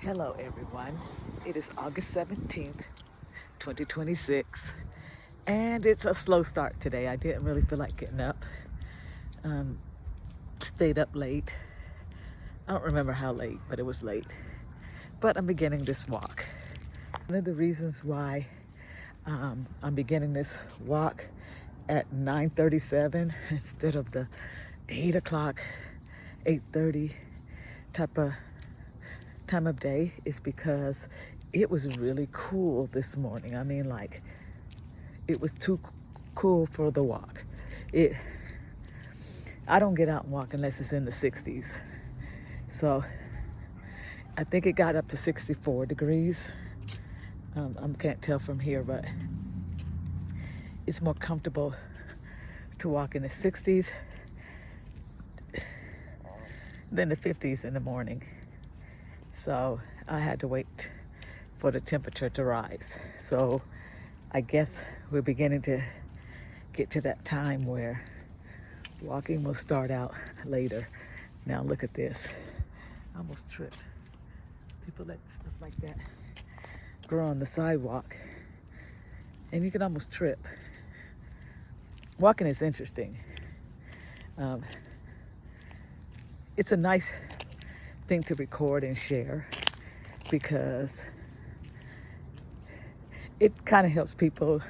Hello, everyone. It is August 17th, 2026, and it's a slow start today. I didn't really feel like getting up. Um, Stayed up late. I don't remember how late, but it was late. But I'm beginning this walk. One of the reasons why I'm beginning this walk at 9:37 instead of the 8 o'clock, 8:30 type of time of day is because it was really cool this morning. I mean, like, it was too cool for the walk. I don't get out and walk unless it's in the 60s. So I think it got up to 64 degrees. I can't tell from here, but it's more comfortable to walk in the 60s than the 50s in the morning. So I had to wait for the temperature to rise. So I guess we're beginning to get to that time where walking will start out later. Now look at this. I almost tripped. People let stuff like that grow on the sidewalk and you can almost trip. Walking is interesting. It's a nice thing to record and share because it kind of helps people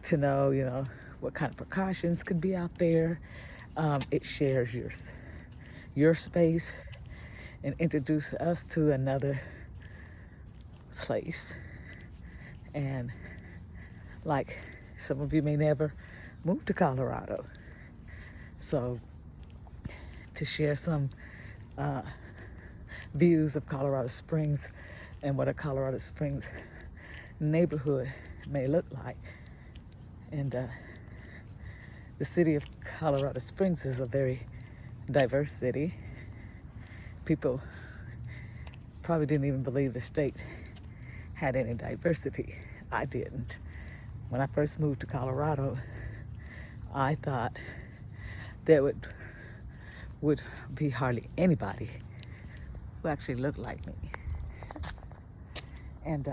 to know, what kind of precautions can be out there. It shares your space and introduces us to another place. And like some of you may never move to Colorado. So to share some views of Colorado Springs and what a Colorado Springs neighborhood may look like. And the city of Colorado Springs is a very diverse city. People probably didn't even believe the state had any diversity. I didn't. When I first moved to Colorado, I thought there would be hardly anybody who actually looked like me. And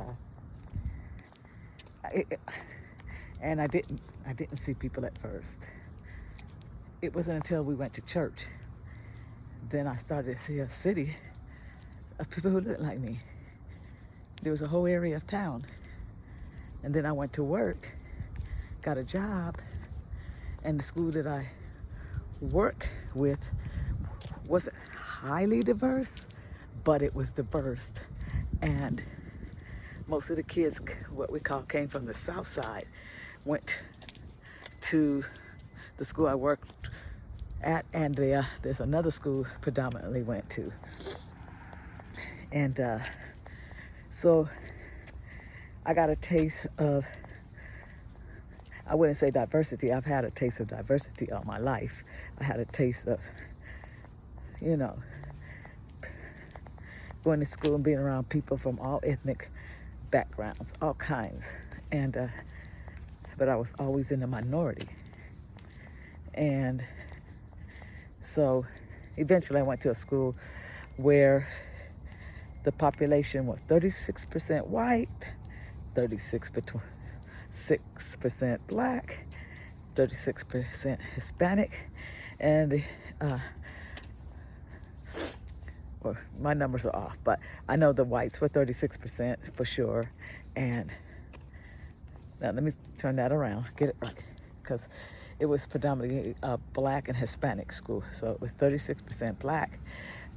I didn't see people at first. It wasn't until we went to church, then I started to see a city of people who looked like me. There was a whole area of town. And then I went to work, got a job, and the school that I work with wasn't highly diverse, but it was diverse. And most of the kids, what we call, came from the south side, went to the school I worked at, and there's another school predominantly went to. And so I got a taste of, I wouldn't say diversity, I've had a taste of diversity all my life. I had a taste of, going to school and being around people from all ethnic backgrounds, all kinds. And but I was always in the minority. And so eventually I went to a school where the population was 36% white, 36% black, 36% Hispanic, and well, my numbers are off, but I know the whites were 36% for sure. And now let me turn that around, get it right, because it was predominantly a black and Hispanic school. So it was 36% black,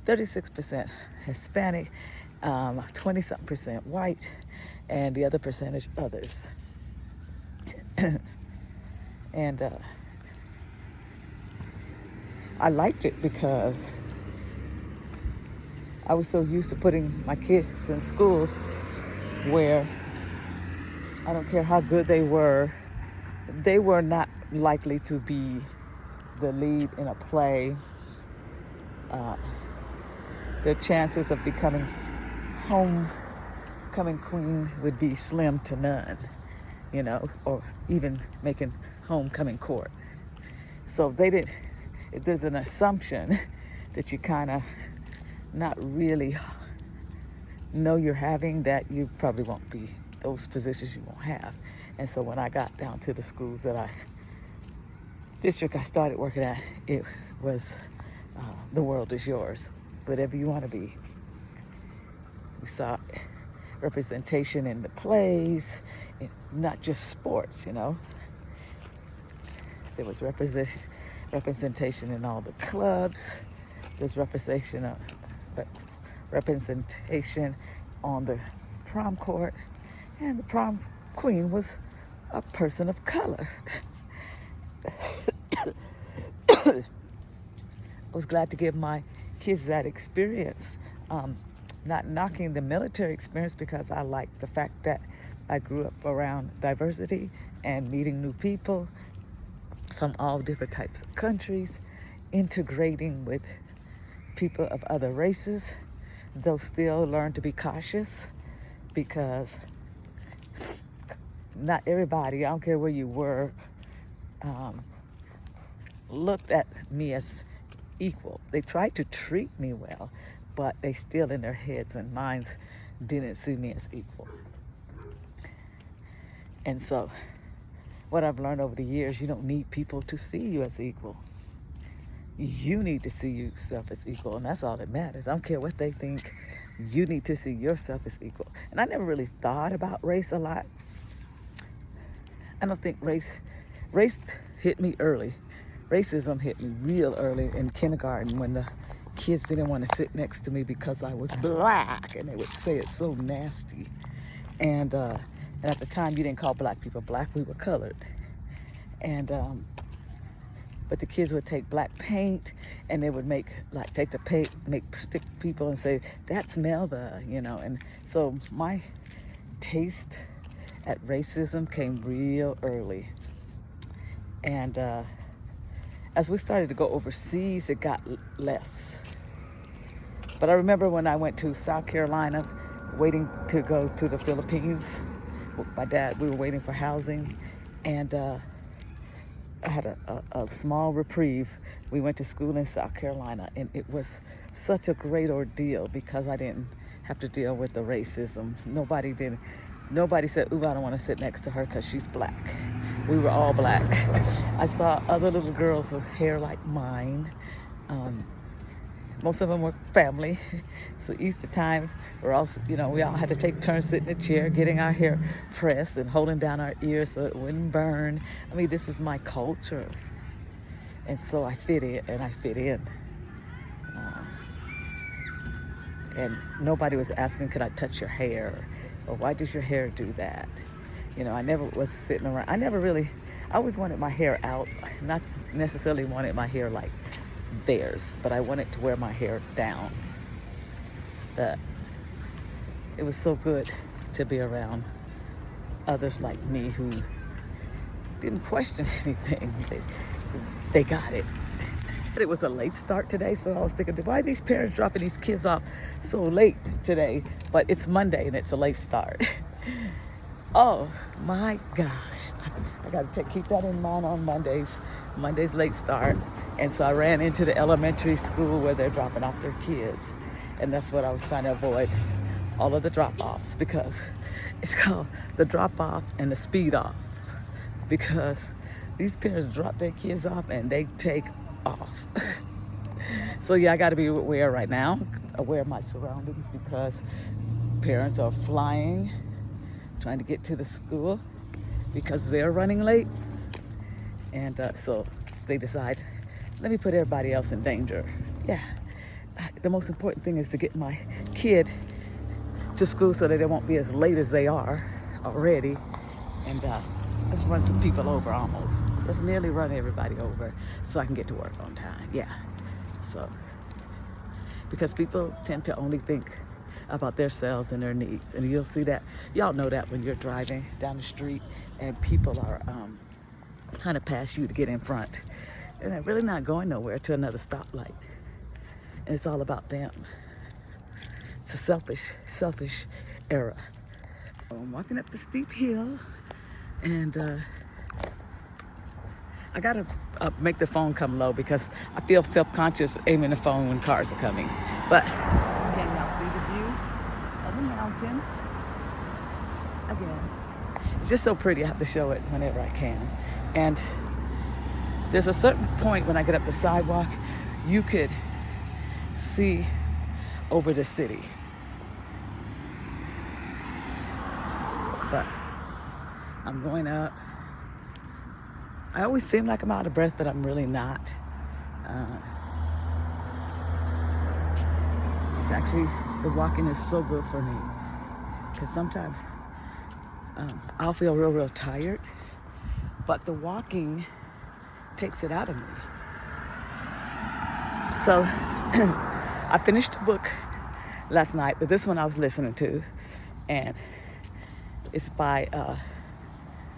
36% Hispanic, 20-something% white, and the other percentage others. And I liked it because I was so used to putting my kids in schools where I don't care how good they were not likely to be the lead in a play. Their chances of becoming homecoming queen would be slim to none, or even making homecoming court. So there's an assumption that you kind of not really know you're having, that you probably won't be, those positions you won't have. And so when I got down to the schools that district I started working at, it was the world is yours, whatever you want to be. We saw representation in the plays, not just sports, you know. There was representation in all the clubs. There's representation on the prom court, and the prom queen was a person of color. I was glad to give my kids that experience. Not knocking the military experience, because I like the fact that I grew up around diversity and meeting new people from all different types of countries, integrating with people of other races, though still learn to be cautious, because not everybody, I don't care where you were, looked at me as equal. They tried to treat me well, but they still in their heads and minds didn't see me as equal. And so what I've learned over the years, you don't need people to see you as equal. You need to see yourself as equal, and that's all that matters. I don't care what they think. You need to see yourself as equal. And I never really thought about race a lot. I don't think race hit me early. Racism hit me real early in kindergarten, when the kids didn't want to sit next to me because I was black, and they would say it so nasty. And at the time, you didn't call black people black, we were colored. And but the kids would take black paint, and they would take the paint, stick people and say, that's Melba, you know. And so my taste at racism came real early. And as we started to go overseas, it got less. But I remember when I went to South Carolina, waiting to go to the Philippines with my dad, we were waiting for housing, and I had a small reprieve. We went to school in South Carolina, and it was such a great ordeal because I didn't have to deal with the racism. Nobody said, ooh, I don't want to sit next to her because she's black. We were all black. I saw other little girls with hair like mine. Most of them were family. So Easter time, we all had to take turns sitting in a chair, getting our hair pressed and holding down our ears so it wouldn't burn. I mean, this was my culture. And so I fit in. And nobody was asking, can I touch your hair? Or why does your hair do that? You know, I never was sitting around. I always wanted my hair out. Not necessarily wanted my hair like theirs, but I wanted to wear my hair down. It was so good to be around others like me who didn't question anything. They got it. It was a late start today, so I was thinking, why are these parents dropping these kids off so late today? But it's Monday and it's a late start. Oh my gosh. I got to keep that in mind on Mondays. Monday's late start. And so I ran into the elementary school where they're dropping off their kids. And that's what I was trying to avoid, all of the drop-offs, because it's called the drop-off and the speed-off. Because these parents drop their kids off and they take off. So yeah, I got to be aware right now, aware of my surroundings, because parents are flying, trying to get to the school because they're running late. And so they decide, let me put everybody else in danger. Yeah, the most important thing is to get my kid to school so that they won't be as late as they are already. And let's run some people over almost. Let's nearly run everybody over so I can get to work on time. Yeah, so, because people tend to only think about themselves and their needs. And you'll see that, y'all know that when you're driving down the street and people are trying to pass you to get in front. And they're really not going nowhere to another stoplight. And it's all about them. It's a selfish era. I'm walking up the steep hill, and I gotta make the phone come low because I feel self-conscious aiming the phone when cars are coming. But can y'all see the view of the mountains. Again, it's just so pretty. I have to show it whenever I can. And there's a certain point when I get up the sidewalk, you could see over the city. But I'm going up. I always seem like I'm out of breath, but I'm really not. It's actually, the walking is so good for me. Because sometimes I'll feel real tired, but the walking takes it out of me. So I finished a book last night, but this one I was listening to, and it's by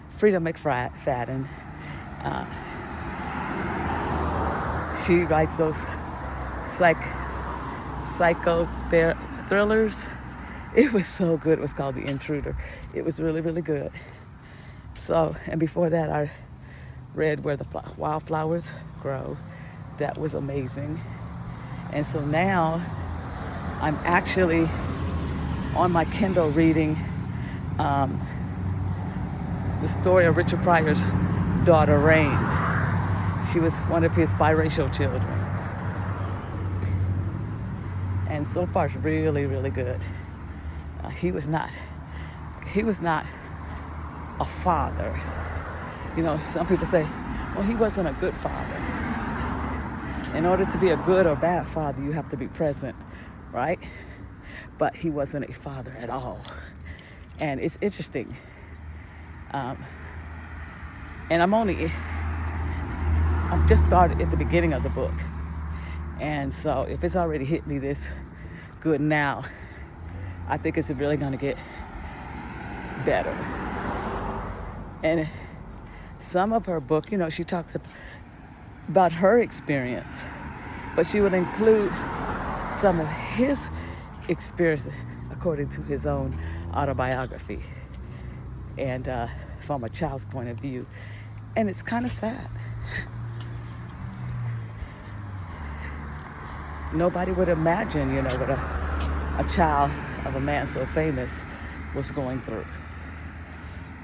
Frida McFadden. She writes those psycho thrillers. It was so good. It was called The Intruder. It was really good. So, and before that, I read Where the Wildflowers Grow. That was amazing. And so now I'm actually on my Kindle reading the story of Richard Pryor's daughter, Rain. She was one of his biracial children. And so far it's really good. He was not a father. You know, some people say, well, he wasn't a good father. In order to be a good or bad father, you have to be present, right? But he wasn't a father at all. And it's interesting. And I've just started at the beginning of the book. And so if it's already hit me this good now, I think it's really going to get better. And some of her book, you know, she talks about her experience, but she would include some of his experience according to his own autobiography and from a child's point of view. And it's kind of sad. Nobody would imagine, you know, what a child of a man so famous was going through.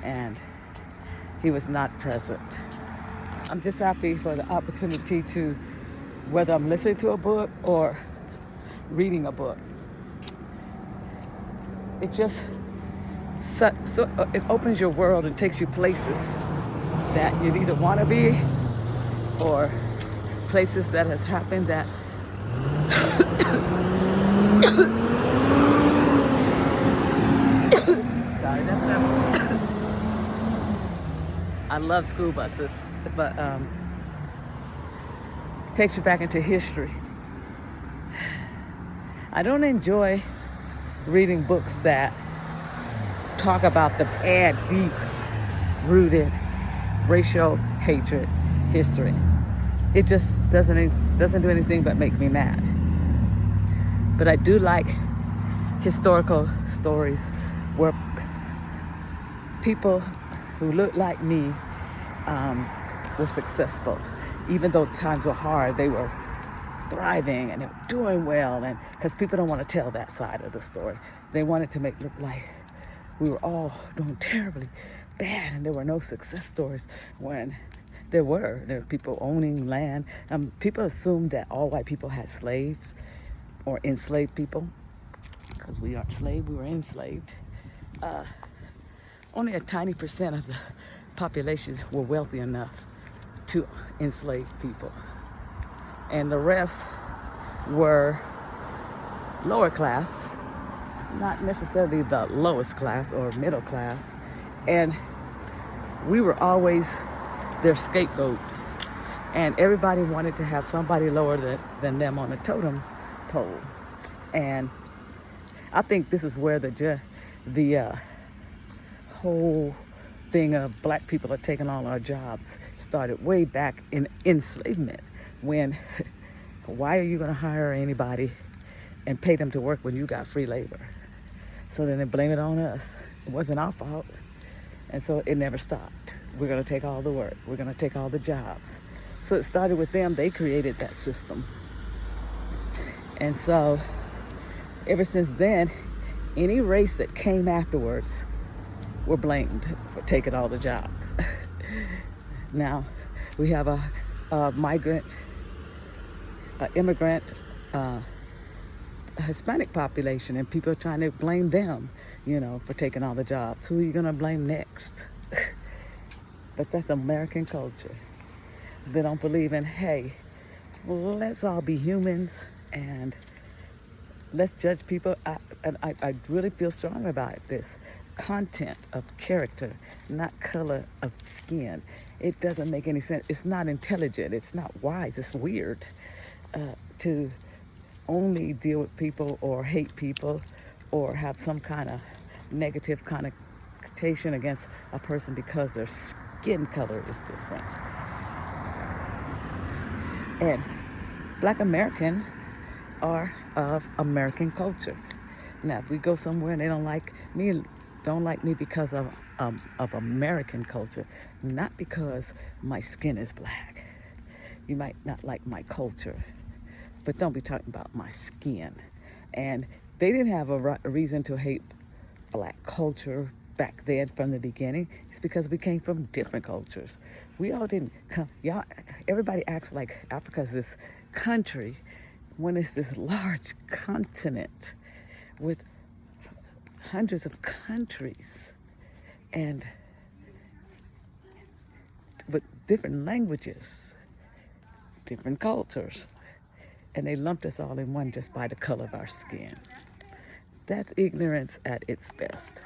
And he was not present. I'm just happy for the opportunity to, whether I'm listening to a book or reading a book, it just it opens your world and takes you places that you either want to be or places that has happened that sorry, that's not I love school buses, but it takes you back into history. I don't enjoy reading books that talk about the bad, deep-rooted racial hatred history. It just doesn't do anything but make me mad. But I do like historical stories where people who look like me were successful. Even though times were hard, they were thriving and they were doing well. And because people don't want to tell that side of the story. They wanted to make it look like we were all doing terribly bad and there were no success stories, when there were people owning land. People assumed that all white people had slaves or enslaved people, because we aren't slaves, we were enslaved. Only a tiny percent of the population were wealthy enough to enslave people. And the rest were lower class, not necessarily the lowest class or middle class. And we were always their scapegoat. And everybody wanted to have somebody lower than them on the totem pole. And I think this is where the whole thing of black people are taking all our jobs started, way back in enslavement, when why are you going to hire anybody and pay them to work when you got free labor? So then they blame it on us. It wasn't our fault. And so it never stopped. We're going to take all the work. We're going to take all the jobs. So it started with them. They created that system. And so ever since then, Any race that came afterwards were blamed for taking all the jobs. Now we have a migrant, immigrant, Hispanic population, and people are trying to blame them, for taking all the jobs. Who are you gonna blame next? But that's American culture. They don't believe in, hey, well, let's all be humans and let's judge people. I really feel strong about this. Content of character, not color of skin. It doesn't make any sense. It's not intelligent. It's not wise. It's weird to only deal with people or hate people or have some kind of negative connotation against a person because their skin color is different. And Black Americans are of American culture. Now, if we go somewhere and they don't like me because of American culture, not because my skin is black. You might not like my culture, but don't be talking about my skin. And they didn't have a reason to hate Black culture back then from the beginning. It's because we came from different cultures. We all didn't come. Everybody acts like Africa's this country when it's this large continent with hundreds of countries and with different languages, different cultures. And they lumped us all in one just by the color of our skin. That's ignorance at its best.